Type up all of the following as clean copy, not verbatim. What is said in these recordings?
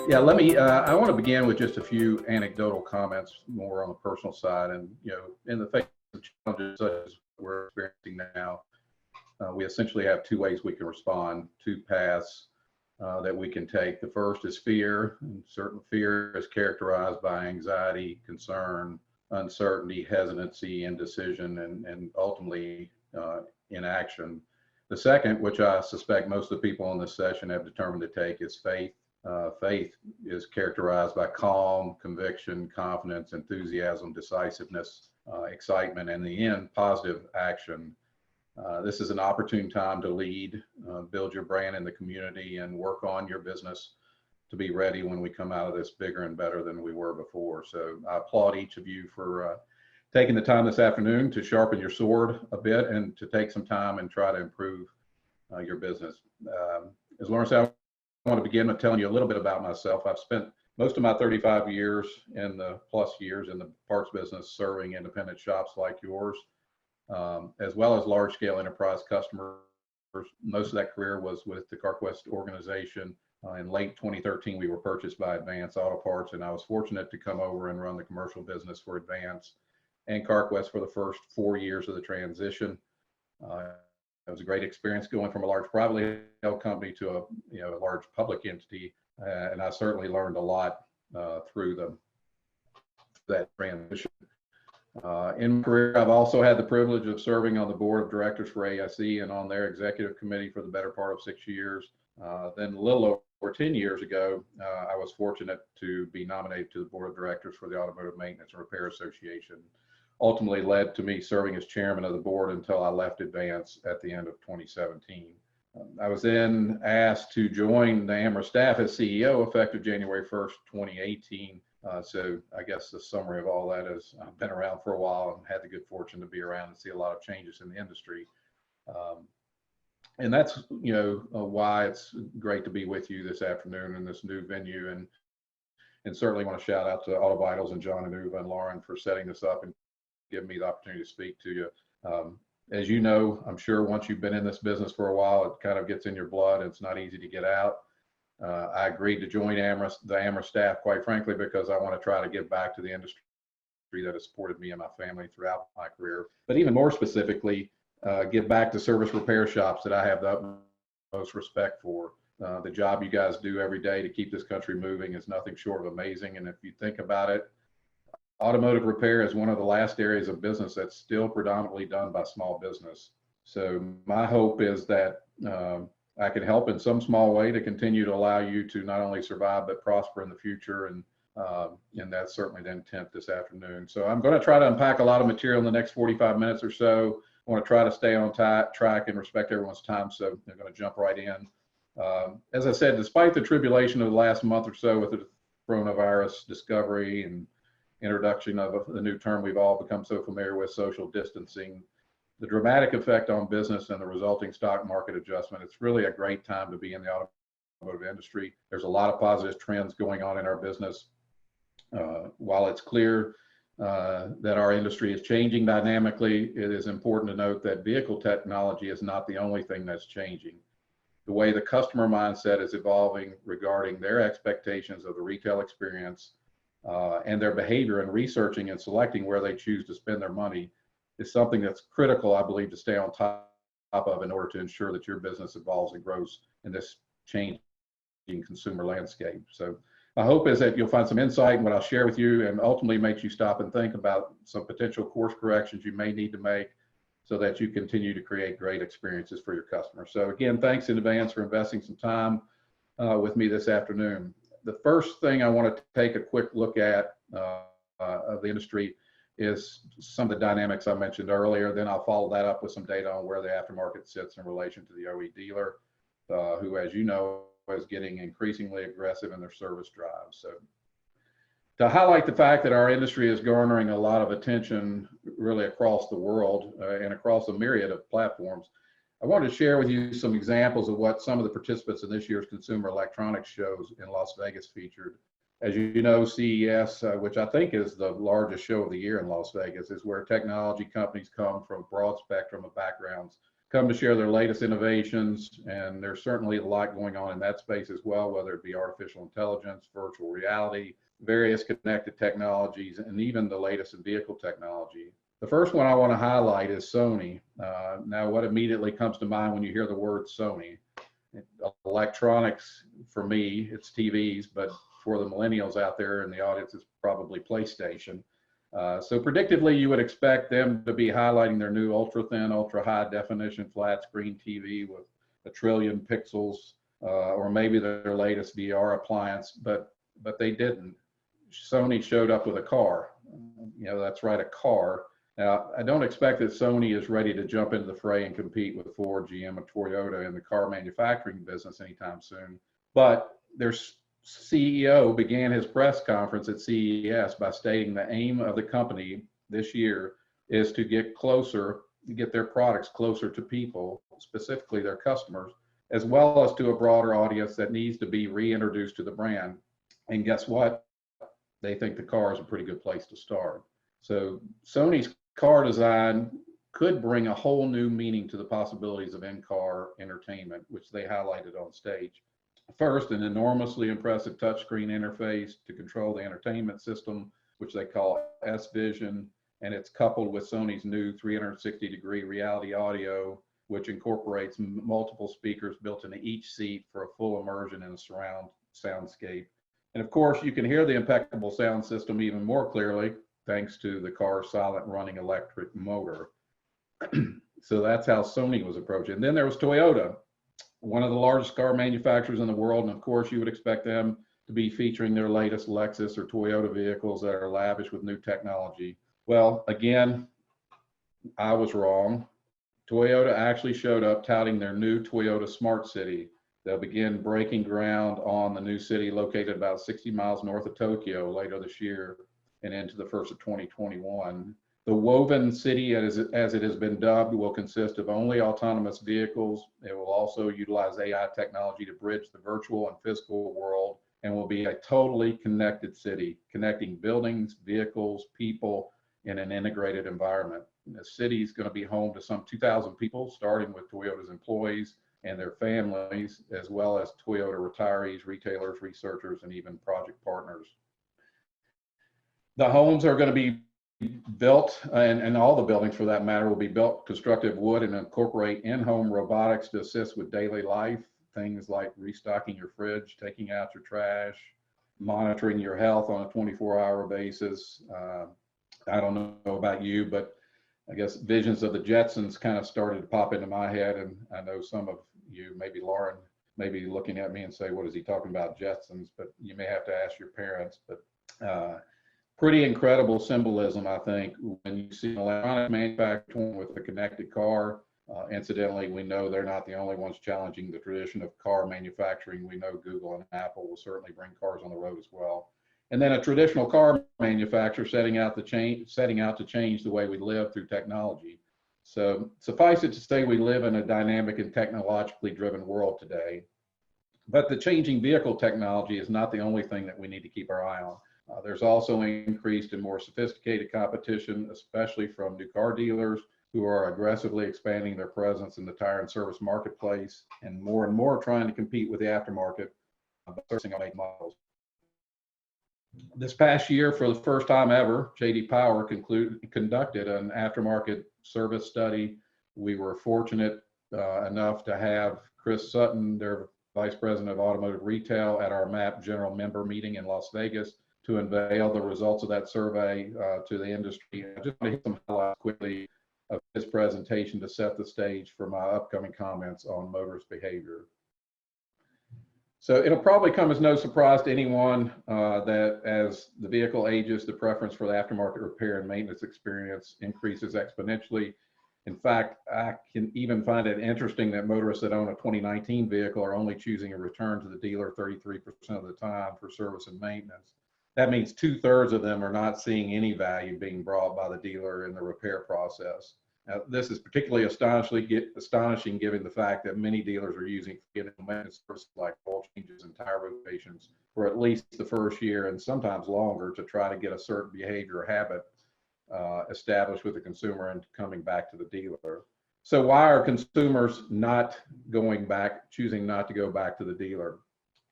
Yeah, let me, I want to begin with just a few anecdotal comments more on the personal side. And, in the face of challenges such as we're experiencing now, we essentially have two ways we can respond, two paths that we can take. The first is fear, and certain fear is characterized by anxiety, concern, uncertainty, hesitancy, indecision, and ultimately inaction. The second, which I suspect most of the people in this session have determined to take, is faith. Faith is characterized by calm, conviction, confidence, enthusiasm, decisiveness, excitement, and in the end, positive action. This is an opportune time to lead, build your brand in the community, and work on your business to be ready when we come out of this bigger and better than we were before. So I applaud each of you for taking the time this afternoon to sharpen your sword a bit and to take some time and try to improve your business. As Lawrence said, I want to begin with telling you a little bit about myself. I've spent most of my 35 years in the plus years in the parts business serving independent shops like yours, as well as large scale enterprise customers. Most of that career was with the CarQuest organization. In late 2013, we were purchased by Advance Auto Parts, and I was fortunate to come over and run the commercial business for Advance and CarQuest for the first 4 years of the transition. It was a great experience going from a large privately held company to a large public entity, and I certainly learned a lot through that transition. In my career, I've also had the privilege of serving on the board of directors for ASE and on their executive committee for the better part of 6 years. Then a little over 10 years ago, I was fortunate to be nominated to the board of directors for the Automotive Maintenance and Repair Association. Ultimately led to me serving as chairman of the board until I left Advance at the end of 2017. I was then asked to join the AMRA staff as CEO effective January 1st, 2018. So I guess the summary of all that is I've been around for a while and had the good fortune to be around and see a lot of changes in the industry. And that's, why it's great to be with you this afternoon in this new venue. And certainly want to shout out to Auto Vitals and John and Uva and Lauren for setting this up and give me the opportunity to speak to you. As you know, I'm sure once you've been in this business for a while, it kind of gets in your blood. It's not easy to get out. I agreed to join the AMRA staff, quite frankly, because I want to try to give back to the industry that has supported me and my family throughout my career. But even more specifically, give back to service repair shops that I have the utmost respect for. The job you guys do every day to keep this country moving is nothing short of amazing. And if you think about it, automotive repair is one of the last areas of business that's still predominantly done by small business. So my hope is that I can help in some small way to continue to allow you to not only survive, but prosper in the future. And that's certainly the intent this afternoon. So I'm going to try to unpack a lot of material in the next 45 minutes or so. I want to try to stay on track and respect everyone's time. So I'm going to jump right in. As I said, despite the tribulation of the last month or so with the coronavirus discovery and introduction of the new term we've all become so familiar with, social distancing, the dramatic effect on business and the resulting stock market adjustment, it's really a great time to be in the automotive industry. There's a lot of positive trends going on in our business. While it's clear that our industry is changing dynamically, it is important to note that vehicle technology is not the only thing that's changing. The way the customer mindset is evolving regarding their expectations of the retail experience and their behavior in researching and selecting where they choose to spend their money is something that's critical, I believe, to stay on top of in order to ensure that your business evolves and grows in this changing consumer landscape. So my hope is that you'll find some insight in what I'll share with you and ultimately makes you stop and think about some potential course corrections you may need to make so that you continue to create great experiences for your customers. So again, thanks in advance for investing some time with me this afternoon. The first thing I want to take a quick look at of the industry is some of the dynamics I mentioned earlier. Then I'll follow that up with some data on where the aftermarket sits in relation to the OE dealer, who, as you know, is getting increasingly aggressive in their service drives. So to highlight the fact that our industry is garnering a lot of attention really across the world and across a myriad of platforms, I wanted to share with you some examples of what some of the participants in this year's Consumer Electronics shows in Las Vegas featured. As you know, CES, which I think is the largest show of the year in Las Vegas, is where technology companies come from a broad spectrum of backgrounds come to share their latest innovations. And there's certainly a lot going on in that space as well, whether it be artificial intelligence, virtual reality, various connected technologies, and even the latest in vehicle technology. The first one I want to highlight is Sony. Now, what immediately comes to mind when you hear the word Sony? Electronics, for me, it's TVs, but for the millennials out there in the audience, it's probably PlayStation. So predictably, you would expect them to be highlighting their new ultra thin, ultra high definition flat screen TV with 1 trillion pixels, or maybe their latest VR appliance, but they didn't. Sony showed up with a car. That's right, a car. Now, I don't expect that Sony is ready to jump into the fray and compete with Ford, GM, and Toyota in the car manufacturing business anytime soon. But their CEO began his press conference at CES by stating the aim of the company this year is to get their products closer to people, specifically their customers, as well as to a broader audience that needs to be reintroduced to the brand. And guess what? They think the car is a pretty good place to start. So Sony's car design could bring a whole new meaning to the possibilities of in-car entertainment, which they highlighted on stage. First, an enormously impressive touchscreen interface to control the entertainment system, which they call S-Vision, and it's coupled with Sony's new 360-degree reality audio, which incorporates multiple speakers built into each seat for a full immersion in a surround soundscape. And of course, you can hear the impeccable sound system even more clearly thanks to the car's silent running electric motor. So that's how Sony was approaching. And then there was Toyota, one of the largest car manufacturers in the world. And of course, you would expect them to be featuring their latest Lexus or Toyota vehicles that are lavish with new technology. Well, again, I was wrong. Toyota actually showed up touting their new Toyota Smart City. They'll begin breaking ground on the new city located about 60 miles north of Tokyo later this year and into the first of 2021. The woven city, as it has been dubbed, will consist of only autonomous vehicles. It will also utilize AI technology to bridge the virtual and physical world, and will be a totally connected city, connecting buildings, vehicles, people in an integrated environment. The city is going to be home to some 2,000 people, starting with Toyota's employees and their families, as well as Toyota retirees, retailers, researchers, and even project partners. The homes are going to be built, and all the buildings for that matter, will be built constructed of wood and incorporate in-home robotics to assist with daily life. Things like restocking your fridge, taking out your trash, monitoring your health on a 24-hour basis. I don't know about you, but I guess visions of the Jetsons kind of started to pop into my head. And I know some of you, maybe Lauren, may be looking at me and say, what is he talking about, Jetsons? But you may have to ask your parents. But pretty incredible symbolism, I think, when you see an electronic manufacturer with a connected car. Incidentally, we know they're not the only ones challenging the tradition of car manufacturing. We know Google and Apple will certainly bring cars on the road as well. And then a traditional car manufacturer setting out to change the way we live through technology. So suffice it to say, we live in a dynamic and technologically driven world today. But the changing vehicle technology is not the only thing that we need to keep our eye on. There's also increased and more sophisticated competition, especially from new car dealers who are aggressively expanding their presence in the tire and service marketplace, and more trying to compete with the aftermarket by sourcing on models. This past year, for the first time ever, J.D. Power conducted an aftermarket service study. We were fortunate enough to have Chris Sutton, their Vice President of Automotive Retail, at our MAP General Member meeting in Las Vegas to unveil the results of that survey to the industry. I just want to hit some highlights quickly of his presentation to set the stage for my upcoming comments on motorist behavior. So it'll probably come as no surprise to anyone that as the vehicle ages, the preference for the aftermarket repair and maintenance experience increases exponentially. In fact, I can even find it interesting that motorists that own a 2019 vehicle are only choosing a return to the dealer 33% of the time for service and maintenance. That means 2/3 of them are not seeing any value being brought by the dealer in the repair process. Now, this is particularly astonishing given the fact that many dealers are using maintenance services like oil changes and tire rotations for at least the first year and sometimes longer to try to get a certain behavior or habit established with the consumer and coming back to the dealer. So why are consumers not going back, choosing not to go back to the dealer?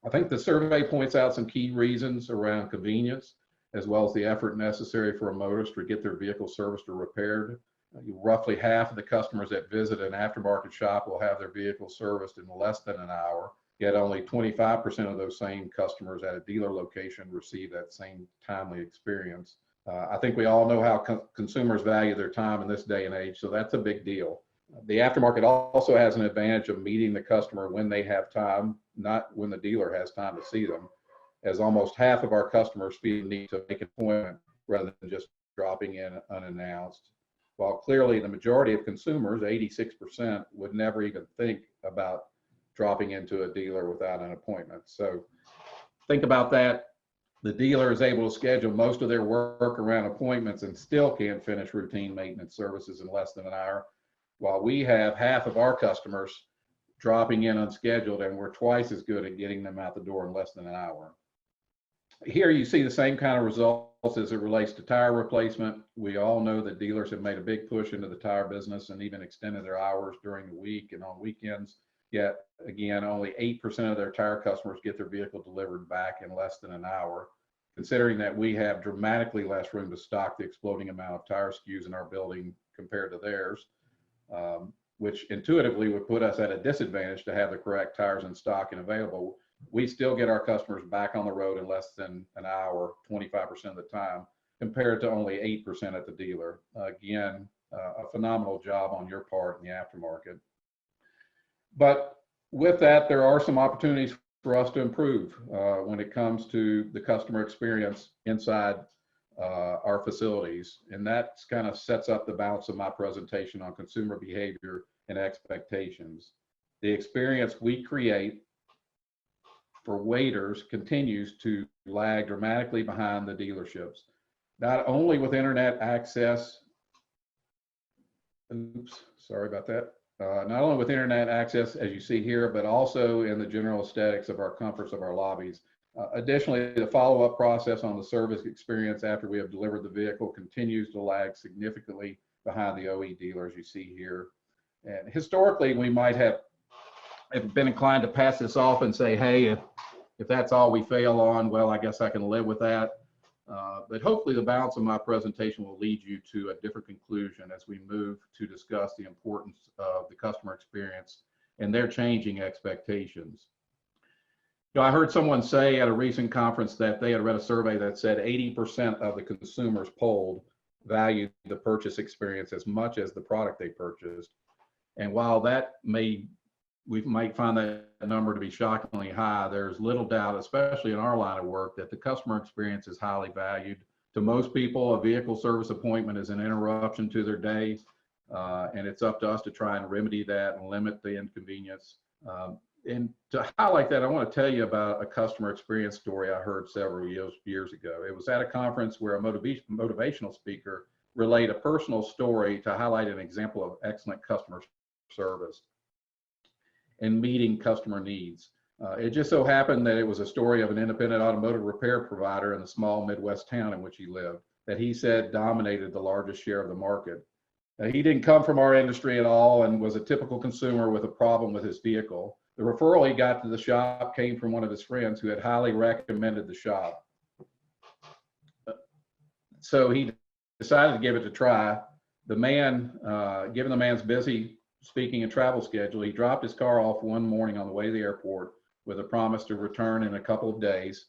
I think the survey points out some key reasons around convenience, as well as the effort necessary for a motorist to get their vehicle serviced or repaired. Roughly half of the customers that visit an aftermarket shop will have their vehicle serviced in less than an hour, yet only 25% of those same customers at a dealer location receive that same timely experience. I think we all know how consumers value their time in this day and age, so that's a big deal. The aftermarket also has an advantage of meeting the customer when they have time, not when the dealer has time to see them, as almost half of our customers feel the need to make an appointment rather than just dropping in unannounced. While clearly the majority of consumers, 86%, would never even think about dropping into a dealer without an appointment. So think about that. The dealer is able to schedule most of their work around appointments and still can't finish routine maintenance services in less than an hour, while we have half of our customers dropping in unscheduled, and we're twice as good at getting them out the door in less than an hour. Here you see the same kind of results as it relates to tire replacement. We all know that dealers have made a big push into the tire business and even extended their hours during the week and on weekends. Yet again, only 8% of their tire customers get their vehicle delivered back in less than an hour. Considering that we have dramatically less room to stock the exploding amount of tire SKUs in our building compared to theirs, which intuitively would put us at a disadvantage to have the correct tires in stock and available, we still get our customers back on the road in less than an hour, 25% of the time, compared to only 8% at the dealer. Again, a phenomenal job on your part in the aftermarket. But with that, there are some opportunities for us to improve when it comes to the customer experience inside our facilities. And that kind of sets up the balance of my presentation on consumer behavior and expectations. The experience we create for waiters continues to lag dramatically behind the dealerships, not only with internet access, not only with internet access, as you see here, but also in the general aesthetics of our comforts of our lobbies. Additionally, the follow-up process on the service experience after we have delivered the vehicle continues to lag significantly behind the OE dealers you see here. And historically, we might have been inclined to pass this off and say, hey, if that's all we fail on, well, I guess I can live with that. But hopefully the balance of my presentation will lead you to a different conclusion as we move to discuss the importance of the customer experience and their changing expectations. You know, I heard someone say at a recent conference that they had read a survey that said 80% of the consumers polled valued the purchase experience as much as the product they purchased. And while we might find that number to be shockingly high, there's little doubt, especially in our line of work, that the customer experience is highly valued. To most people, a vehicle service appointment is an interruption to their day, and it's up to us to try and remedy that and limit the inconvenience. And to highlight that, I want to tell you about a customer experience story I heard several years ago. It was at a conference where a motivational speaker relayed a personal story to highlight an example of excellent customer service and meeting customer needs. It just so happened that it was a story of an independent automotive repair provider in the small Midwest town in which he lived, that he said dominated the largest share of the market. He didn't come from our industry at all and was a typical consumer with a problem with his vehicle. The referral he got to the shop came from one of his friends who had highly recommended the shop. So he decided to give it a try. The man, given the man's busy speaking and travel schedule, he dropped his car off one morning on the way to the airport with a promise to return in a couple of days.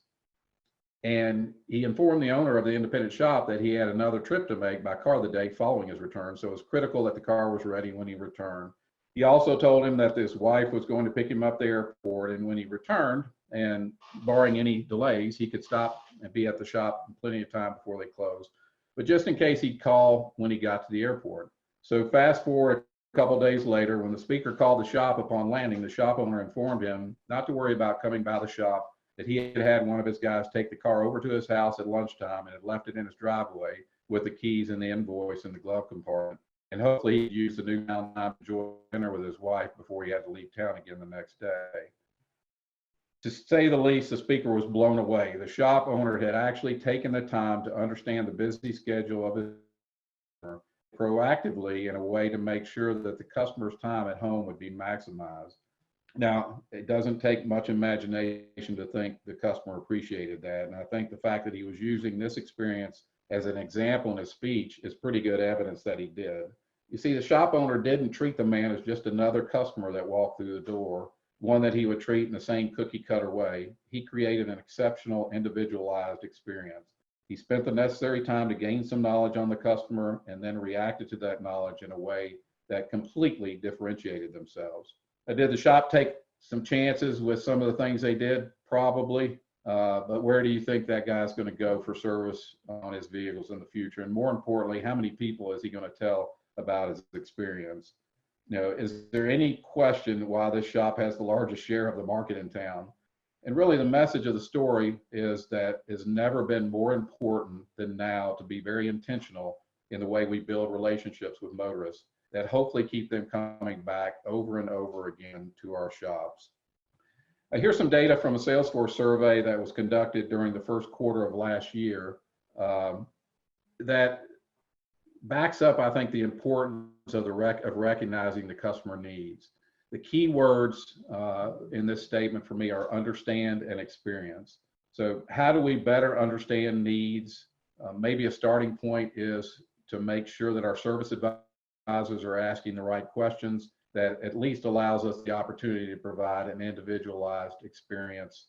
And he informed the owner of the independent shop that he had another trip to make by car the day following his return. So it was critical that the car was ready when he returned. He also told him that his wife was going to pick him up at the airport, and when he returned, and barring any delays, he could stop and be at the shop in plenty of time before they closed. But just in case, he'd call when he got to the airport. So fast forward a couple of days later, when the speaker called the shop upon landing, the shop owner informed him not to worry about coming by the shop, that he had had one of his guys take the car over to his house at lunchtime and had left it in his driveway with the keys and the invoice in the glove compartment. And hopefully he'd use the new time to enjoy dinner with his wife before he had to leave town again the next day. To say the least, the speaker was blown away. The shop owner had actually taken the time to understand the busy schedule of his customer, proactively in a way to make sure that the customer's time at home would be maximized. Now, it doesn't take much imagination to think the customer appreciated that. And I think the fact that he was using this experience as an example in his speech is pretty good evidence that he did. You see, the shop owner didn't treat the man as just another customer that walked through the door, one that he would treat in the same cookie cutter way. He created an exceptional individualized experience. He spent the necessary time to gain some knowledge on the customer and then reacted to that knowledge in a way that completely differentiated themselves. Did the shop take some chances with some of the things they did? Probably. But where do you think that guy's going to go for service on his vehicles in the future? And more importantly, how many people is he going to tell about his experience? You know, is there any question why this shop has the largest share of the market in town? And really the message of the story is that it's never been more important than now to be very intentional in the way we build relationships with motorists that hopefully keep them coming back over and over again to our shops. Here's some data from a Salesforce survey that was conducted during the first quarter of last year that backs up, I think, the importance of recognizing the customer needs. The key words in this statement for me are understand and experience. So how do we better understand needs? Maybe a starting point is to make sure that our service advisors are asking the right questions that at least allows us the opportunity to provide an individualized experience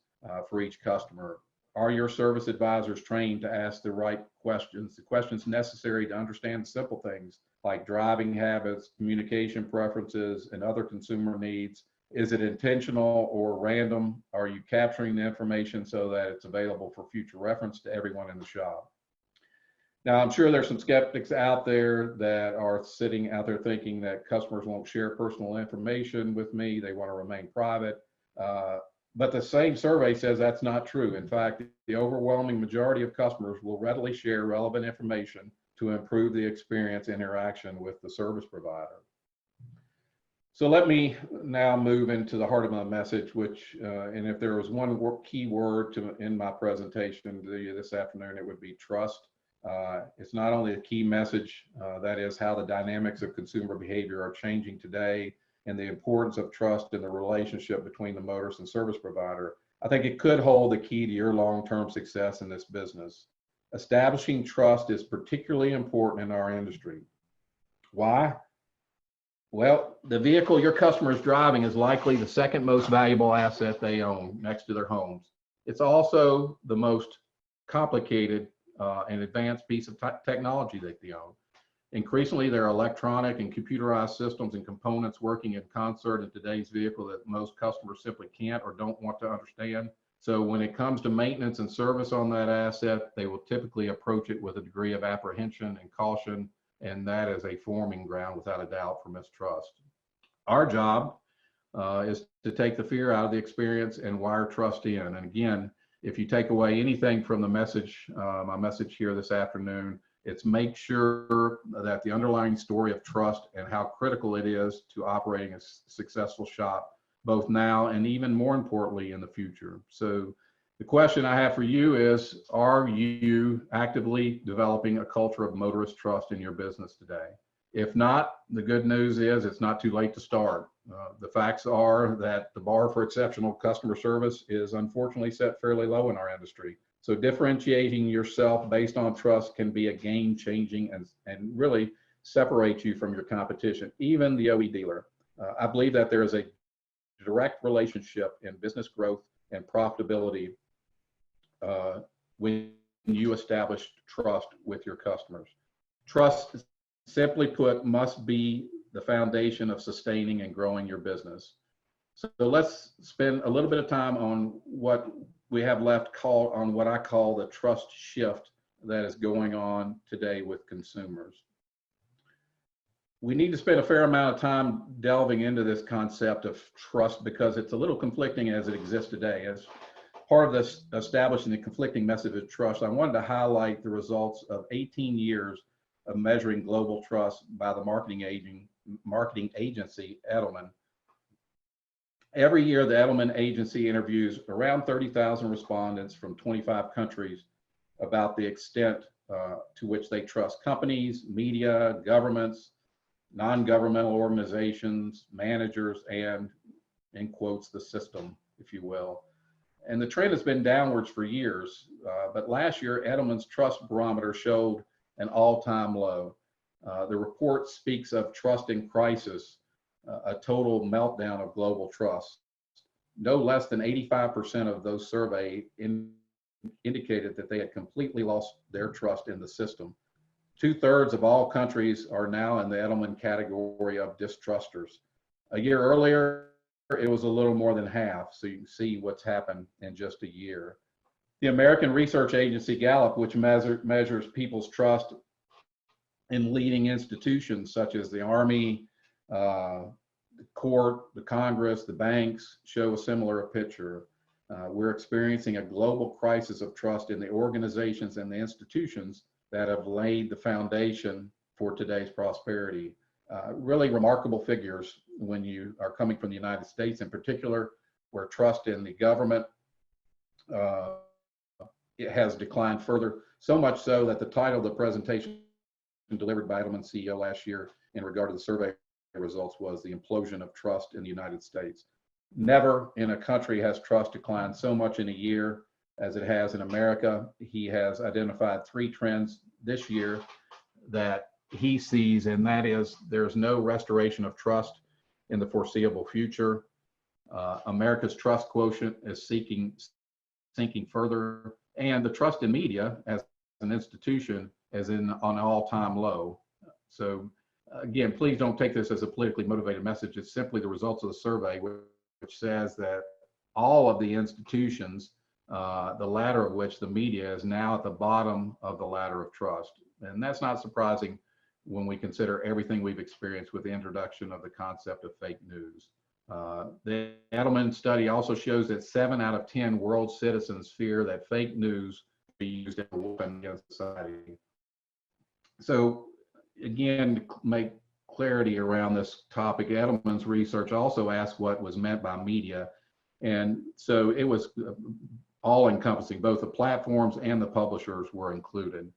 for each customer. Are your service advisors trained to ask the right questions, the questions necessary to understand simple things like driving habits, communication preferences, and other consumer needs? Is it intentional or random? Are you capturing the information so that it's available for future reference to everyone in the shop? Now, I'm sure there's some skeptics out there that are sitting out there thinking that customers won't share personal information with me. They want to remain private. But the same survey says that's not true. In fact, the overwhelming majority of customers will readily share relevant information to improve the experience interaction with the service provider. So let me now move into the heart of my message, which, and if there was one key word to in my presentation to you this afternoon, it would be trust. It's not only a key message, that is how the dynamics of consumer behavior are changing today and the importance of trust in the relationship between the motorist and service provider. I think it could hold the key to your long-term success in this business. Establishing trust is particularly important in our industry. Why? Well, the vehicle your customer is driving is likely the second most valuable asset they own next to their homes. It's also the most complicated and advanced piece of technology that they own. Increasingly, there are electronic and computerized systems and components working in concert in today's vehicle that most customers simply can't or don't want to understand. So when it comes to maintenance and service on that asset, they will typically approach it with a degree of apprehension and caution, and that is a forming ground without a doubt for mistrust. Our job is to take the fear out of the experience and wire trust in. And again, if you take away anything from the message, my message here this afternoon, it's make sure that the underlying story of trust and how critical it is to operating a successful shop, both now and even more importantly in the future. So the question I have for you is, are you actively developing a culture of motorist trust in your business today? If not, the good news is it's not too late to start. The facts are that the bar for exceptional customer service is unfortunately set fairly low in our industry. So differentiating yourself based on trust can be a game-changing and really separate you from your competition, even the OE dealer. I believe that there is a direct relationship in business growth and profitability when you establish trust with your customers. Trust, simply put, must be the foundation of sustaining and growing your business. So let's spend a little bit of time on what we have left on what I call the trust shift that is going on today with consumers. We need to spend a fair amount of time delving into this concept of trust because it's a little conflicting as it exists today. As part of this establishing the conflicting message of trust, I wanted to highlight the results of 18 years of measuring global trust by the marketing agency Edelman. Every year, the Edelman agency interviews around 30,000 respondents from 25 countries about the extent to which they trust: companies, media, governments, non-governmental organizations, managers, and, in quotes, the system, if you will. And the trend has been downwards for years, but last year, Edelman's trust barometer showed an all-time low. The report speaks of trust in crisis, a total meltdown of global trust. No less than 85% of those surveyed indicated that they had completely lost their trust in the system. 2/3 of all countries are now in the Edelman category of distrusters. A year earlier, it was a little more than half, so you can see what's happened in just a year. The American research agency Gallup, which measures people's trust in leading institutions such as the Army, the court, the Congress, the banks, show a similar picture. We're experiencing a global crisis of trust in the organizations and the institutions that have laid the foundation for today's prosperity. Really remarkable figures when you are coming from the United States in particular, where trust in the government it has declined further, so much so that the title of the presentation delivered by Edelman's CEO last year in regard to the survey results was "The Implosion of Trust in the United States." Never in a country has trust declined so much in a year as it has in America. He has identified 3 trends this year that he sees, and that is there's no restoration of trust in the foreseeable future. America's trust quotient is sinking further, and the trust in media as an institution is on an all-time low. So again, please don't take this as a politically motivated message. It's simply the results of the survey, which says that all of the institutions, the ladder of which the media is now at the bottom of the ladder of trust. And that's not surprising when we consider everything we've experienced with the introduction of the concept of fake news. The Edelman study also shows that 7 out of 10 world citizens fear that fake news will be used as a weapon against society. So again, to make clarity around this topic, Edelman's research also asked what was meant by media. And so it was all encompassing, both the platforms and the publishers were included.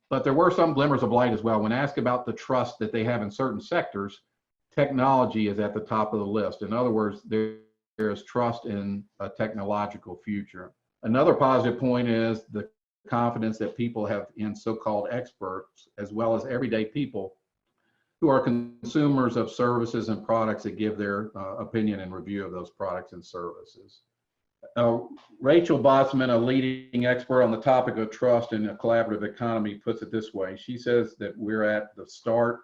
But there were some glimmers of light as well. When asked about the trust that they have in certain sectors, technology is at the top of the list. In other words, there is trust in a technological future. Another positive point is the confidence that people have in so-called experts, as well as everyday people who are consumers of services and products that give their opinion and review of those products and services. Rachel Botsman, a leading expert on the topic of trust in a collaborative economy, puts it this way. She says that we're at the start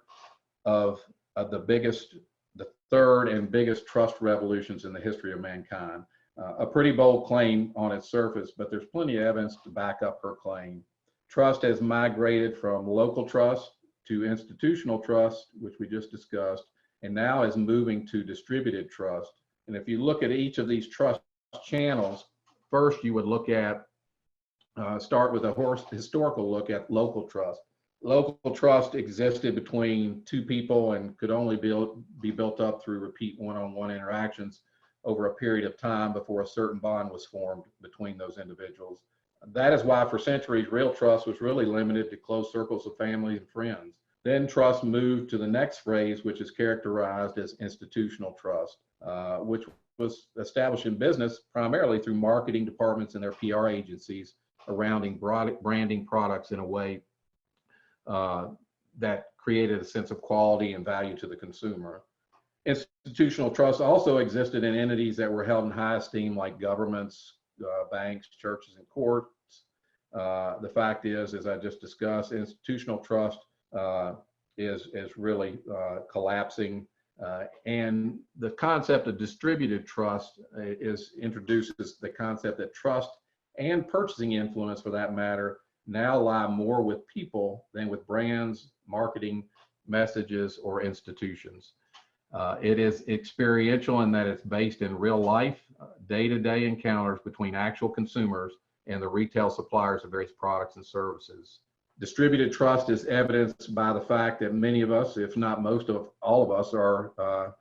of the third and biggest trust revolutions in the history of mankind. A pretty bold claim on its surface, but there's plenty of evidence to back up her claim. Trust has migrated from local trust to institutional trust, which we just discussed, and now is moving to distributed trust. And if you look at each of these trust channels, first you would look at, start with a historical look at local trust. Local trust existed between 2 people and could only be built up through repeat one-on-one interactions over a period of time before a certain bond was formed between those individuals. That is why for centuries, real trust was really limited to close circles of family and friends. Then trust moved to the next phase, which is characterized as institutional trust, which was established in business primarily through marketing departments and their PR agencies surrounding branding products in a way that created a sense of quality and value to the consumer. Institutional trust also existed in entities that were held in high esteem, like governments, banks, churches, and courts. The fact is, as I just discussed, institutional trust is really collapsing. And the concept of distributed trust introduces the concept that trust and purchasing influence, for that matter, now lie more with people than with brands, marketing, messages, or institutions. It is experiential in that it's based in real life, day-to-day encounters between actual consumers and the retail suppliers of various products and services. Distributed trust is evidenced by the fact that many of us, if not most of all of us, are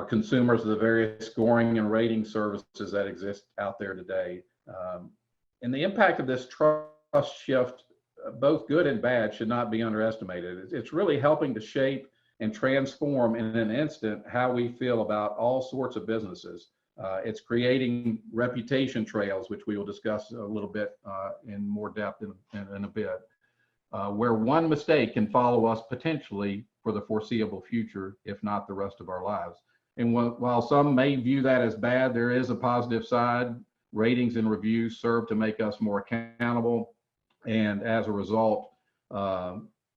consumers of the various scoring and rating services that exist out there today. And the impact of this trust shift both good and bad, should not be underestimated. It's really helping to shape and transform in an instant how we feel about all sorts of businesses. It's creating reputation trails, which we will discuss a little bit in more depth in a bit, where one mistake can follow us potentially for the foreseeable future, if not the rest of our lives. And while some may view that as bad, there is a positive side. Ratings and reviews serve to make us more accountable, and as a result,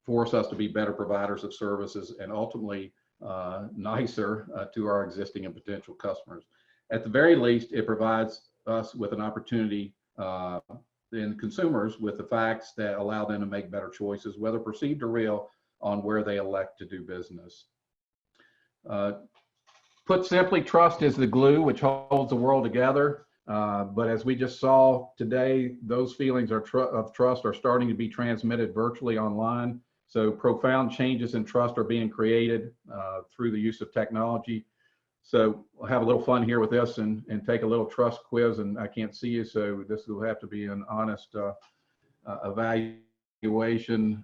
force us to be better providers of services and ultimately nicer to our existing and potential customers. At the very least, it provides us with an opportunity and consumers with the facts that allow them to make better choices, whether perceived or real, on where they elect to do business. Put simply, trust is the glue which holds the world together. But as we just saw today, those feelings of trust are starting to be transmitted virtually online. So profound changes in trust are being created through the use of technology. So we'll have a little fun here with this and take a little trust quiz. And I can't see you, so this will have to be an honest evaluation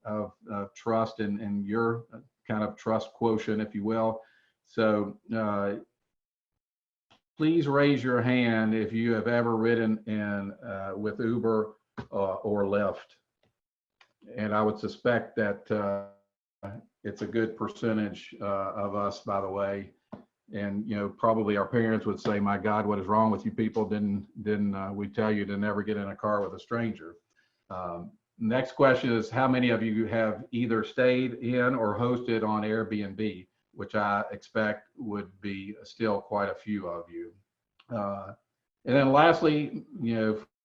of trust and your kind of trust quotient, if you will. So please raise your hand if you have ever ridden in with Uber or Lyft. And I would suspect that it's a good percentage of us, by the way. And probably our parents would say, "My God, what is wrong with you people? Didn't we tell you to never get in a car with a stranger?" Next question is, how many of you have either stayed in or hosted on Airbnb, which I expect would be still quite a few of you. And then lastly,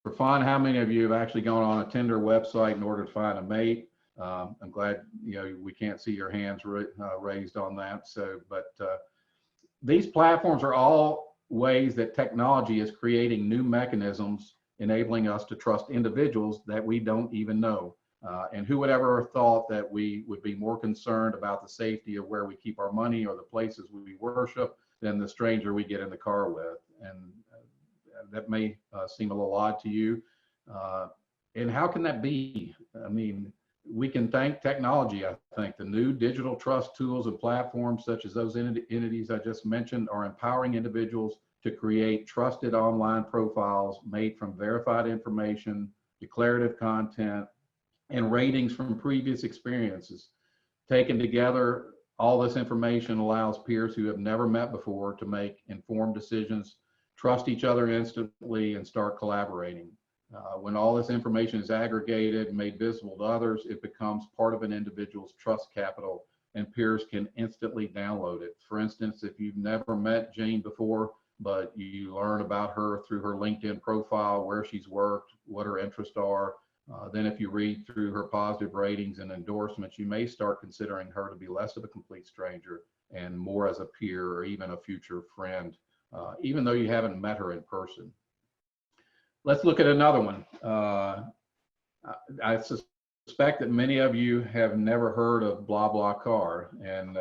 for fun, how many of you have actually gone on a Tinder website in order to find a mate? I'm glad we can't see your hands raised on that. So, but these platforms are all ways that technology is creating new mechanisms enabling us to trust individuals that we don't even know. And who would ever have thought that we would be more concerned about the safety of where we keep our money or the places we worship than the stranger we get in the car with? And that may seem a little odd to you. And how can that be? I mean, we can thank technology. I think the new digital trust tools and platforms such as those entities I just mentioned are empowering individuals to create trusted online profiles made from verified information, declarative content, and ratings from previous experiences. Taken together, all this information allows peers who have never met before to make informed decisions, trust each other instantly, and start collaborating. When all this information is aggregated and made visible to others, it becomes part of an individual's trust capital, and peers can instantly download it. For instance, if you've never met Jane before, but you learn about her through her LinkedIn profile, where she's worked, what her interests are, then if you read through her positive ratings and endorsements, you may start considering her to be less of a complete stranger and more as a peer or even a future friend, even though you haven't met her in person. Let's look at another one. I suspect that many of you have never heard of BlaBlaCar, and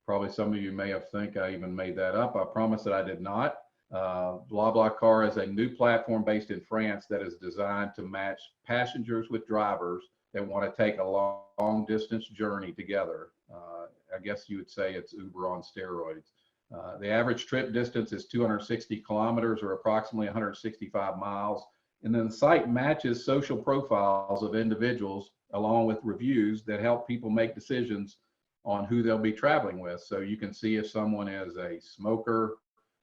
probably some of you may have think I even made that up. I promise that I did not. BlaBlaCar is a new platform based in France that is designed to match passengers with drivers that want to take a long distance journey together. I guess you would say it's Uber on steroids. The average trip distance is 260 kilometers or approximately 165 miles. And then the site matches social profiles of individuals along with reviews that help people make decisions on who they'll be traveling with. So you can see if someone is a smoker,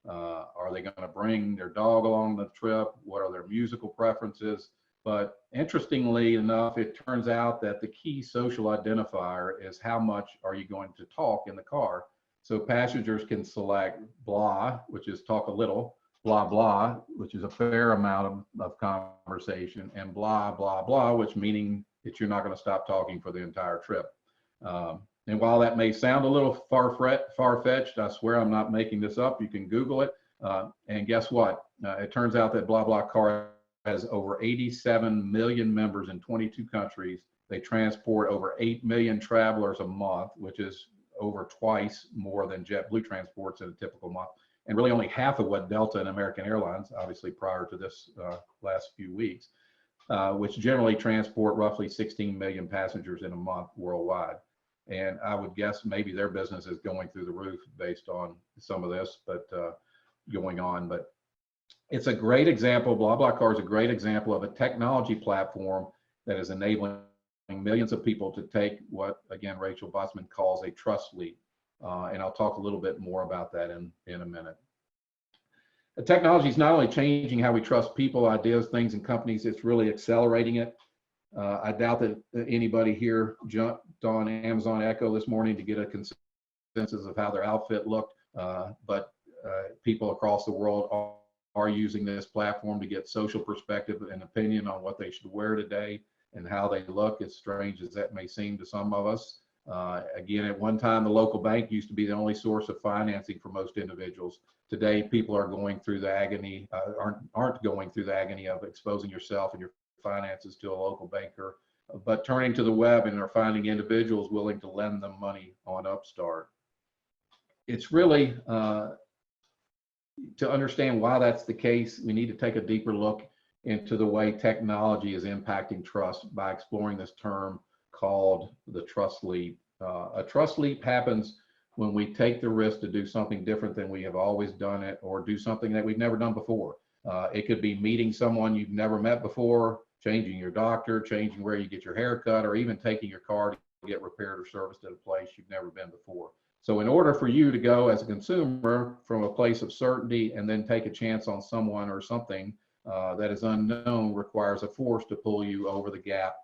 are they going to bring their dog along the trip? What are their musical preferences? But interestingly enough, it turns out that the key social identifier is how much are you going to talk in the car. So passengers can select blah, which is talk a little, blah, blah, which is a fair amount of conversation, and blah, blah, blah, which meaning that you're not going to stop talking for the entire trip. And while that may sound a little far-fetched, I swear I'm not making this up. You can Google it. And guess what? It turns out that BlaBlaCar has over 87 million members in 22 countries. They transport over 8 million travelers a month, which is over twice more than JetBlue transports in a typical month, and really only half of what Delta and American Airlines, obviously prior to this last few weeks. which generally transport roughly 16 million passengers in a month worldwide. And I would guess maybe their business is going through the roof based on some of this, but going on. But it's a great example. BlaBlaCar is a great example of a technology platform that is enabling millions of people to take what, again, Rachel Bussman calls a trust leap. And I'll talk a little bit more about that in a minute. The technology is not only changing how we trust people, ideas, things, and companies, it's really accelerating it. I doubt that anybody here jumped on Amazon Echo this morning to get a consensus of how their outfit looked, but people across the world are using this platform to get social perspective and opinion on what they should wear today and how they look, as strange as that may seem to some of us. Again, at one time, the local bank used to be the only source of financing for most individuals. Today, people are going through the agony, aren't going through the agony of exposing yourself and your finances to a local banker, but turning to the web and are finding individuals willing to lend them money on Upstart. It's really, to understand why that's the case, we need to take a deeper look into the way technology is impacting trust by exploring this term called the trust leap. A trust leap happens when we take the risk to do something different than we have always done it, or do something that we've never done before. It could be meeting someone you've never met before, changing your doctor, changing where you get your hair cut, or even taking your car to get repaired or serviced at a place you've never been before. So in order for you to go as a consumer from a place of certainty and then take a chance on someone or something that is unknown requires a force to pull you over the gap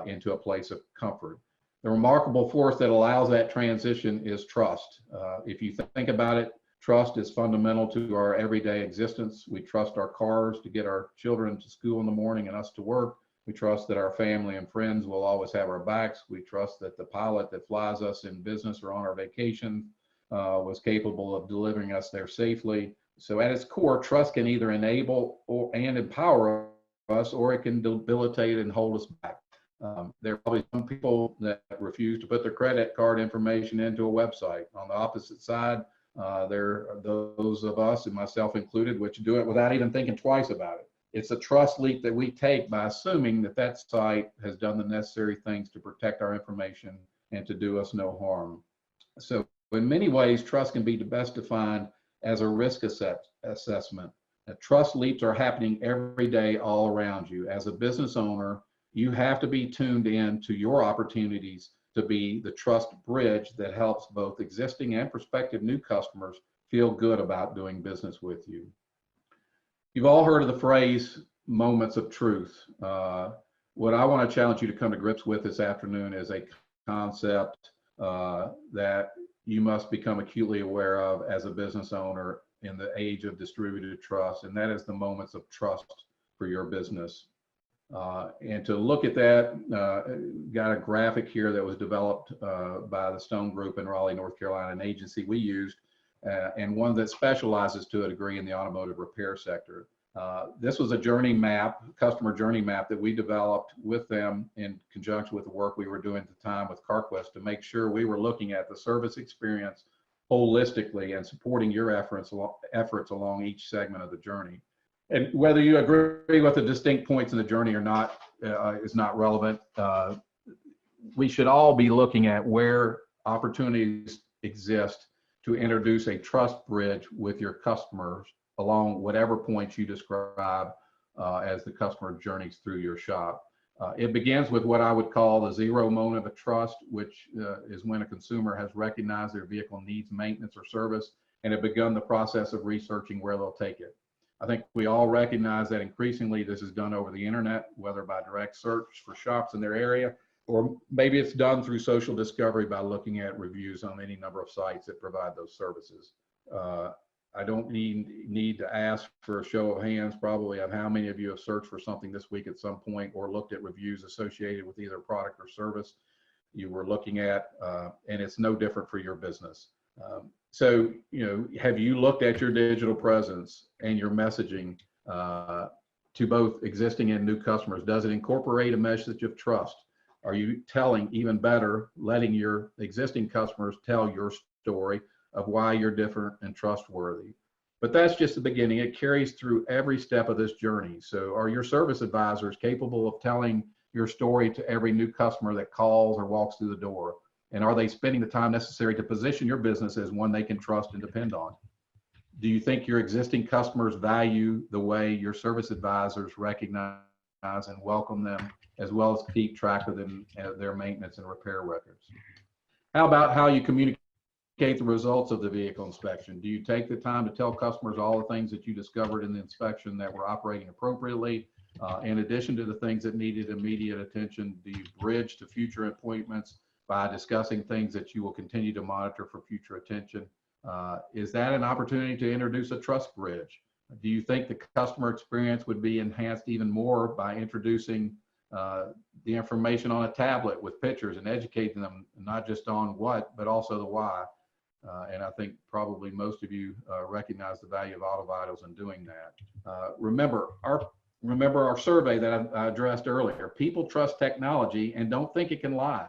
into a place of comfort. The remarkable force that allows that transition is trust. If you think about it, trust is fundamental to our everyday existence. We trust our cars to get our children to school in the morning and us to work. We trust that our family and friends will always have our backs. We trust that the pilot that flies us in business or on our vacation was capable of delivering us there safely. So at its core, trust can either enable and empower us, or it can debilitate and hold us back. There are probably some people that refuse to put their credit card information into a website. On the opposite side, there are those of us, and myself included, which do it without even thinking twice about it. It's a trust leap that we take by assuming that that site has done the necessary things to protect our information and to do us no harm. So in many ways, trust can be best defined as a risk assessment. Trust leaps are happening every day all around you. As a business owner, you have to be tuned in to your opportunities to be the trust bridge that helps both existing and prospective new customers feel good about doing business with you. You've all heard of the phrase moments of truth. What I want to challenge you to come to grips with this afternoon is a concept that you must become acutely aware of as a business owner in the age of distributed trust, and that is the moments of trust for your business. And to look at that, got a graphic here that was developed by the Stone Group in Raleigh, North Carolina, an agency we used, and one that specializes to a degree in the automotive repair sector. This was a journey map, customer journey map that we developed with them in conjunction with the work we were doing at the time with CarQuest to make sure we were looking at the service experience holistically and supporting your efforts along each segment of the journey. And whether you agree with the distinct points in the journey or not is not relevant. We should all be looking at where opportunities exist to introduce a trust bridge with your customers along whatever points you describe as the customer journeys through your shop. It begins with what I would call the zero moment of trust, which is when a consumer has recognized their vehicle needs maintenance or service and have begun the process of researching where they'll take it. I think we all recognize that increasingly this is done over the internet, whether by direct search for shops in their area, or maybe it's done through social discovery by looking at reviews on any number of sites that provide those services. I don't need to ask for a show of hands probably of how many of you have searched for something this week at some point or looked at reviews associated with either product or service you were looking at, and it's no different for your business. So, have you looked at your digital presence and your messaging to both existing and new customers? Does it incorporate a message of trust? Are you telling, even better, letting your existing customers tell your story of why you're different and trustworthy? But that's just the beginning. It carries through every step of this journey. So are your service advisors capable of telling your story to every new customer that calls or walks through the door? And are they spending the time necessary to position your business as one they can trust and depend on? Do you think your existing customers value the way your service advisors recognize and welcome them, as well as keep track of them, their maintenance and repair records? How about how you communicate the results of the vehicle inspection? Do you take the time to tell customers all the things that you discovered in the inspection that were operating appropriately? In addition to the things that needed immediate attention, do you bridge to future appointments by discussing things that you will continue to monitor for future attention? Is that an opportunity to introduce a trust bridge? Do you think the customer experience would be enhanced even more by introducing the information on a tablet with pictures and educating them not just on what, but also the why? And I think probably most of you recognize the value of Auto Vitals in doing that. Remember our survey that I addressed earlier. People trust technology and don't think it can lie.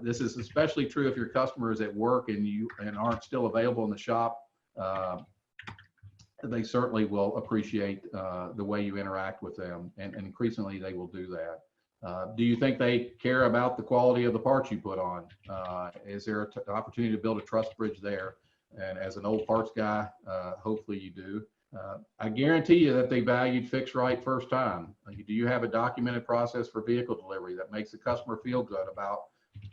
This is especially true if your customer is at work and aren't still available in the shop. They certainly will appreciate the way you interact with them, and increasingly they will do that. Do you think they care about the quality of the parts you put on? Is there an opportunity to build a trust bridge there? And as an old parts guy, hopefully you do. I guarantee you that they valued fix right first time. Do you have a documented process for vehicle delivery that makes the customer feel good about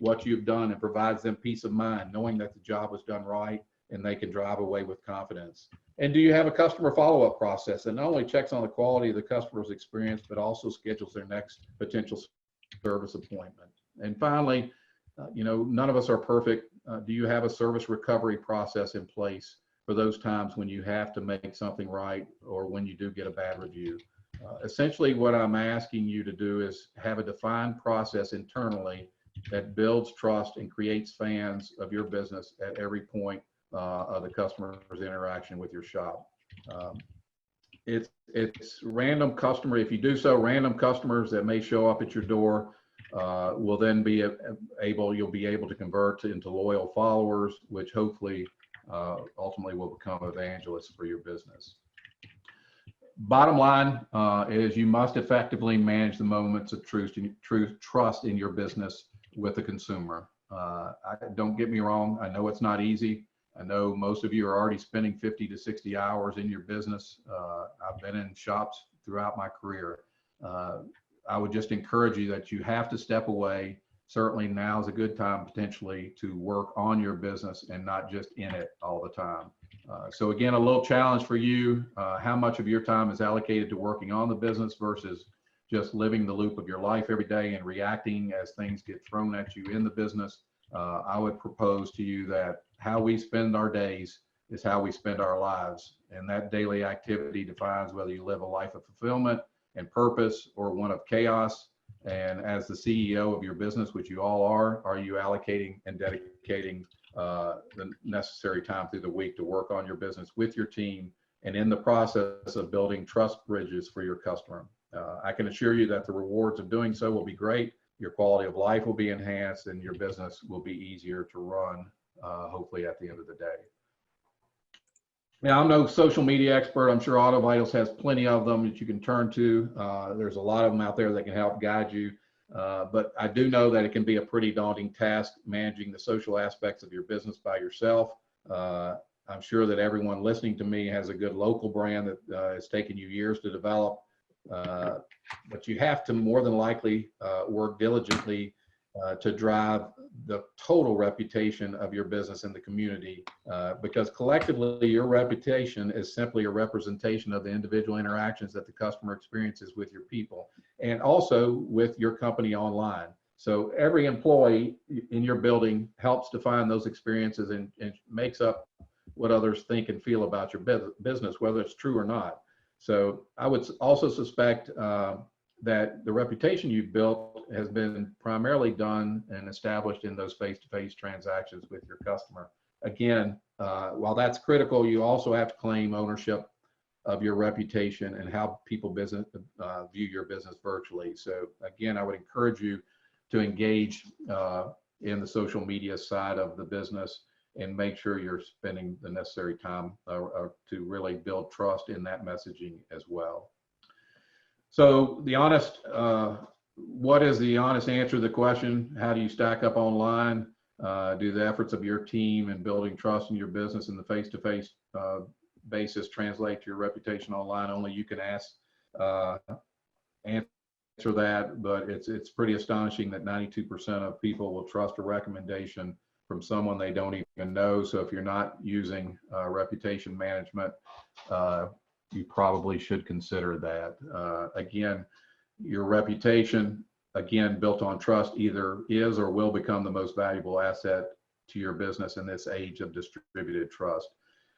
what you've done and provides them peace of mind, knowing that the job was done right and they can drive away with confidence? And do you have a customer follow-up process that not only checks on the quality of the customer's experience, but also schedules their next potential service appointment? And finally, none of us are perfect. Do you have a service recovery process in place for those times when you have to make something right or when you do get a bad review? Essentially, what I'm asking you to do is have a defined process internally that builds trust and creates fans of your business at every point of the customer's interaction with your shop. It's random customer. If you do so, random customers that may show up at your door will then you'll be able to convert into loyal followers, which hopefully ultimately will become evangelists for your business. Bottom line is you must effectively manage the moments of trust in your business with the consumer. Don't get me wrong. I know it's not easy. I know most of you are already spending 50 to 60 hours in your business. I've been in shops throughout my career. I would just encourage you that you have to step away. Certainly now is a good time potentially to work on your business and not just in it all the time. So again, a little challenge for you. How much of your time is allocated to working on the business versus just living the loop of your life every day and reacting as things get thrown at you in the business? I would propose to you that how we spend our days is how we spend our lives. And that daily activity defines whether you live a life of fulfillment and purpose or one of chaos. And as the CEO of your business, which you all are you allocating and dedicating the necessary time through the week to work on your business with your team and in the process of building trust bridges for your customer? I can assure you that the rewards of doing so will be great. Your quality of life will be enhanced and your business will be easier to run, hopefully at the end of the day. Now, I'm no social media expert. I'm sure Auto Vitals has plenty of them that you can turn to. There's a lot of them out there that can help guide you. But I do know that it can be a pretty daunting task managing the social aspects of your business by yourself. I'm sure that everyone listening to me has a good local brand that has taken you years to develop. But you have to more than likely work diligently to drive the total reputation of your business in the community, because collectively your reputation is simply a representation of the individual interactions that the customer experiences with your people and also with your company online. So every employee in your building helps define those experiences and makes up what others think and feel about your business, whether it's true or not. So I would also suspect that the reputation you've built has been primarily done and established in those face-to-face transactions with your customer. Again, while that's critical, you also have to claim ownership of your reputation and how people view your business virtually. So again, I would encourage you to engage in the social media side of the business and make sure you're spending the necessary time to really build trust in that messaging as well. So what is the honest answer to the question? How do you stack up online? Do the efforts of your team in building trust in your business in the face-to-face basis translate to your reputation online? Only you can answer that, but it's pretty astonishing that 92% of people will trust a recommendation from someone they don't even know. So if you're not using reputation management, you probably should consider that. Again, your reputation, again, built on trust, either is or will become the most valuable asset to your business in this age of distributed trust.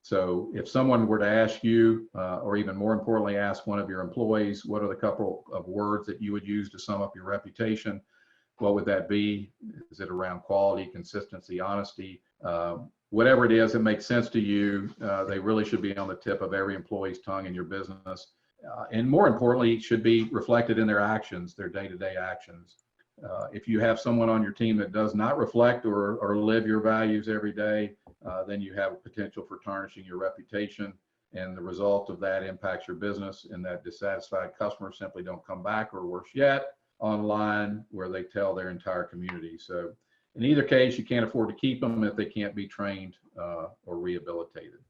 So if someone were to ask you, or even more importantly, ask one of your employees, what are the couple of words that you would use to sum up your reputation? What would that be? Is it around quality, consistency, honesty? Whatever it is that makes sense to you, they really should be on the tip of every employee's tongue in your business. And more importantly, it should be reflected in their actions, their day-to-day actions. If you have someone on your team that does not reflect or live your values every day, then you have a potential for tarnishing your reputation, and the result of that impacts your business, and that dissatisfied customers simply don't come back, or worse yet, online, where they tell their entire community. So in either case, you can't afford to keep them if they can't be trained or rehabilitated.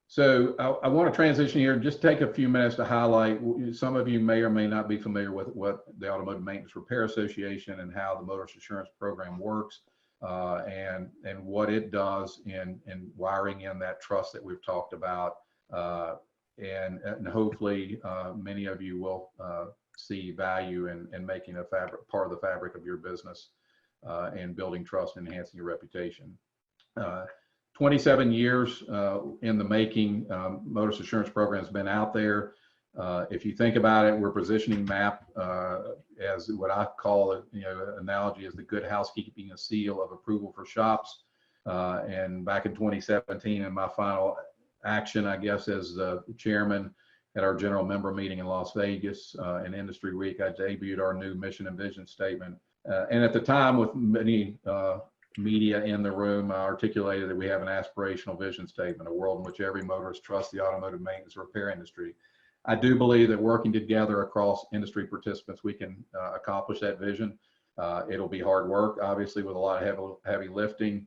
So I want to transition here and just take a few minutes to highlight. Some of you may or may not be familiar with what the Automotive Maintenance Repair Association and how the Motorist Insurance Program works, and what it does in wiring in that trust that we've talked about. And hopefully many of you will see value in making a part of the fabric of your business and building trust and enhancing your reputation. 27 years in the making. Motorist Insurance Program has been out there. If you think about it, we're positioning MAP as what I call, analogy as the good housekeeping seal of approval for shops. And back in 2017, in my final action, I guess, as the chairman at our general member meeting in Las Vegas in Industry Week, I debuted our new mission and vision statement. And at the time, with many media in the room, I articulated that we have an aspirational vision statement, a world in which every motorist trusts the automotive maintenance repair industry. I do believe that working together across industry participants, we can accomplish that vision. It'll be hard work, obviously, with a lot of heavy lifting.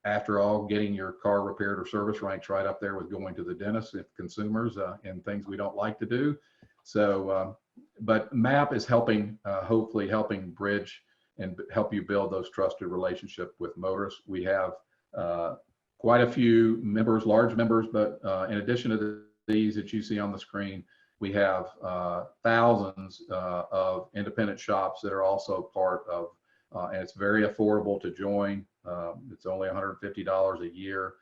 After all, getting your car repaired or service ranks right up there with going to the dentist if consumers and things we don't like to do. So, but MAP is helping, hopefully helping bridge and help you build those trusted relationships with motorists. We have quite a few members, large members, but in addition to these that you see on the screen, we have thousands of independent shops that are also part of, and it's very affordable to join. It's only $150 a year.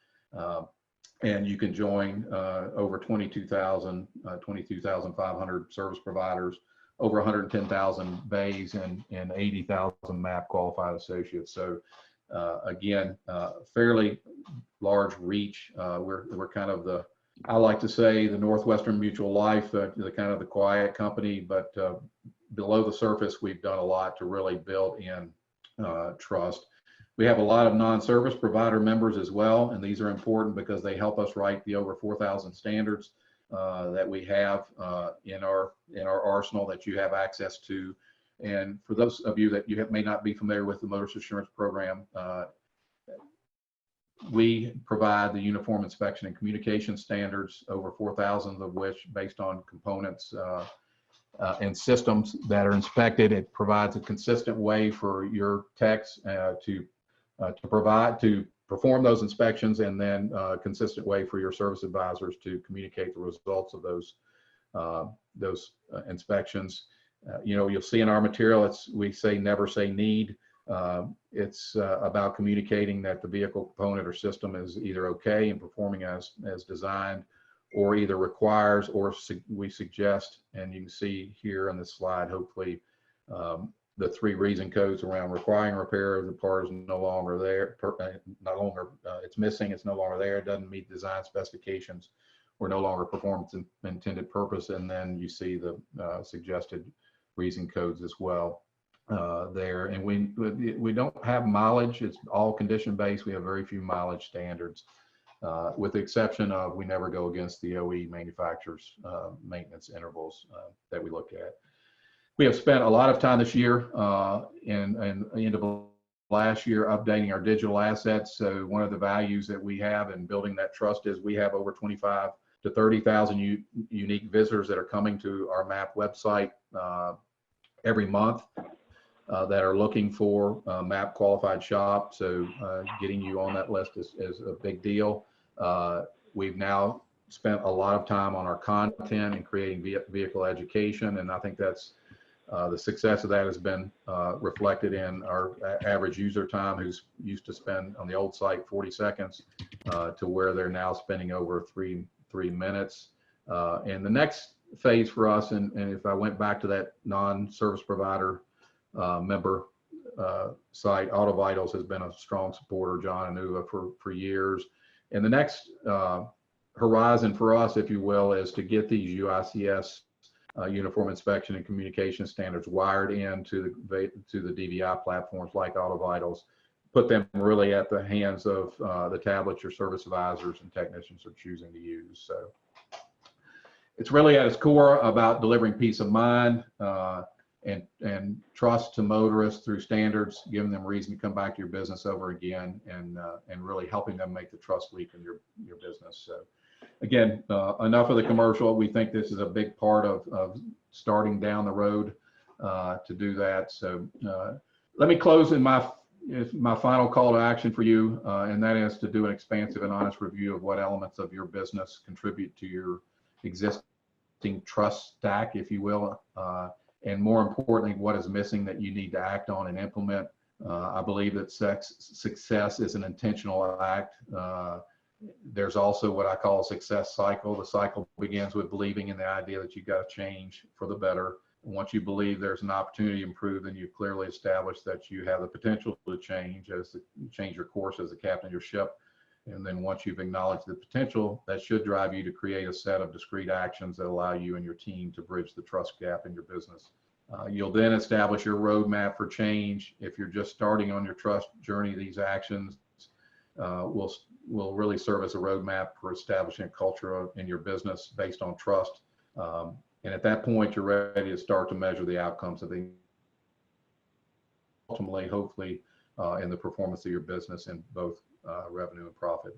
And you can join over 22,500 service providers, over 110,000 bays, and 80,000 MAP qualified associates. So again, fairly large reach. We're kind of the, I like to say, the Northwestern Mutual Life, the kind of the quiet company, but below the surface, we've done a lot to really build in trust. We have a lot of non-service provider members as well, and these are important because they help us write the over 4,000 standards that we have in our arsenal that you have access to. And for those of you that may not be familiar with the Motorist Insurance Program, we provide the uniform inspection and communication standards, over 4,000 of which based on components and systems that are inspected. It provides a consistent way for your techs to perform those inspections, and then a consistent way for your service advisors to communicate the results of those inspections. You'll see in our material, we say never say need. It's about communicating that the vehicle component or system is either okay and performing as designed, or either requires, or we suggest. And you can see here on this slide, hopefully, the 3 reason codes around requiring repair. The part is no longer there, it's missing, it's no longer there, it doesn't meet design specifications, or no longer performs its intended purpose. And then you see the suggested reason codes as well. there. And we don't have mileage. It's all condition based. We have very few mileage standards, with the exception of we never go against the OE manufacturers' maintenance intervals that we look at. We have spent a lot of time this year and into last year updating our digital assets. So one of the values that we have in building that trust is we have over 25 to 30,000 unique visitors that are coming to our MAP website every month that are looking for MAP qualified shop. So getting you on that list is a big deal. We've now spent a lot of time on our content and creating vehicle education, and I think that's the success of that has been reflected in our average user time, who's used to spend on the old site 40 seconds to where they're now spending over three minutes. And the next phase for us, and if I went back to that non-service provider member site, Auto Vitals has been a strong supporter, John and Uva, for years. And the next horizon for us, if you will, is to get these UICS uniform inspection and communication standards wired into the DVI platforms like Auto Vitals, put them really at the hands of the tablets your service advisors and technicians are choosing to use. So it's really at its core about delivering peace of mind and trust to motorists through standards, giving them reason to come back to your business over again, and really helping them make the trust leap in your business. So again, enough of the commercial. We think this is a big part of starting down the road to do that. So let me close in my final call to action for you, and that is to do an expansive and honest review of what elements of your business contribute to your existing trust stack, if you will, and more importantly, what is missing that you need to act on and implement. I believe that success is an intentional act. There's also what I call a success cycle. The cycle begins with believing in the idea that you've got to change for the better. And once you believe there's an opportunity to improve, then you've clearly established that you have the potential to change your course as the captain of your ship. And then once you've acknowledged the potential, that should drive you to create a set of discrete actions that allow you and your team to bridge the trust gap in your business. You'll then establish your roadmap for change. If you're just starting on your trust journey, these actions will really serve as a roadmap for establishing a culture in your business based on trust. And at that point, you're ready to start to measure the outcomes of the ultimately, hopefully, in the performance of your business in both revenue and profit.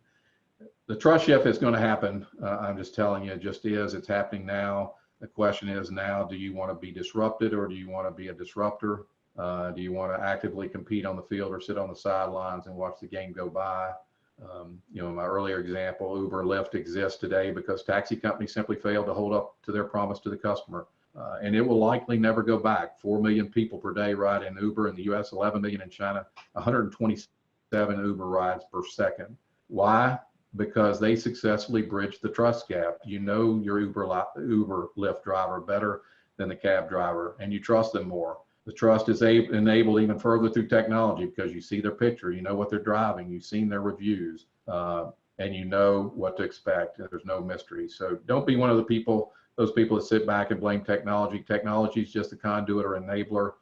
The trust shift is going to happen. I'm just telling you, it just is. It's happening now. The question is now, do you want to be disrupted, or do you want to be a disruptor? Do you want to actively compete on the field or sit on the sidelines and watch the game go by? You know, in my earlier example, Uber, Lyft exists today because taxi companies simply failed to hold up to their promise to the customer. And it will likely never go back. 4 million people per day ride in Uber in the US, 11 million in China, 127 Uber rides per second. Why? Because they successfully bridged the trust gap. You know your Uber Lyft driver better than the cab driver, and you trust them more. The trust is enabled even further through technology because you see their picture, you know what they're driving, you've seen their reviews, and you know what to expect. There's no mystery. So don't be one of those people that sit back and blame technology. Technology is just a conduit or enabler.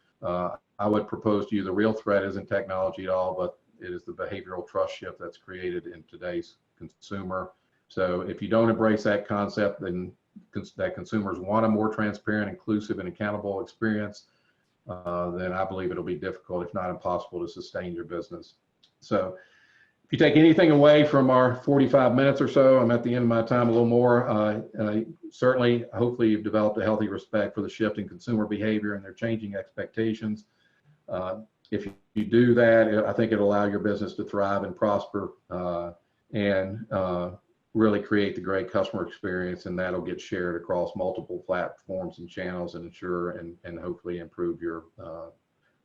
I would propose to you the real threat isn't technology at all, but it is the behavioral trust shift that's created in today's consumer. So if you don't embrace that concept, then that consumers want a more transparent, inclusive, and accountable experience, then I believe it'll be difficult, if not impossible, to sustain your business. So if you take anything away from our 45 minutes or so, I'm at the end of my time, a little more. Certainly, hopefully you've developed a healthy respect for the shift in consumer behavior and their changing expectations. If you do that, I think it'll allow your business to thrive and prosper and really create the great customer experience, and that'll get shared across multiple platforms and channels and ensure and hopefully improve your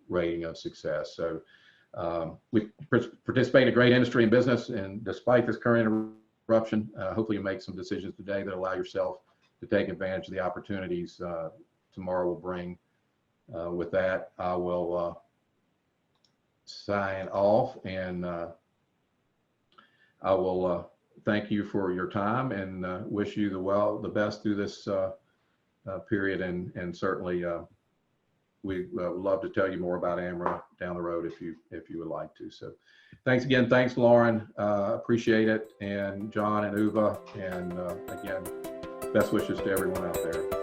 rating of success. So we participate in a great industry and business, and despite this current interruption, hopefully you make some decisions today that allow yourself to take advantage of the opportunities tomorrow will bring. With that, I will sign off, and I will thank you for your time and wish you the best through this period, and certainly we would love to tell you more about AMRA down the road if you would like to. So thanks again. Thanks, Lauren. Appreciate it. And John and Uva. And again, best wishes to everyone out there.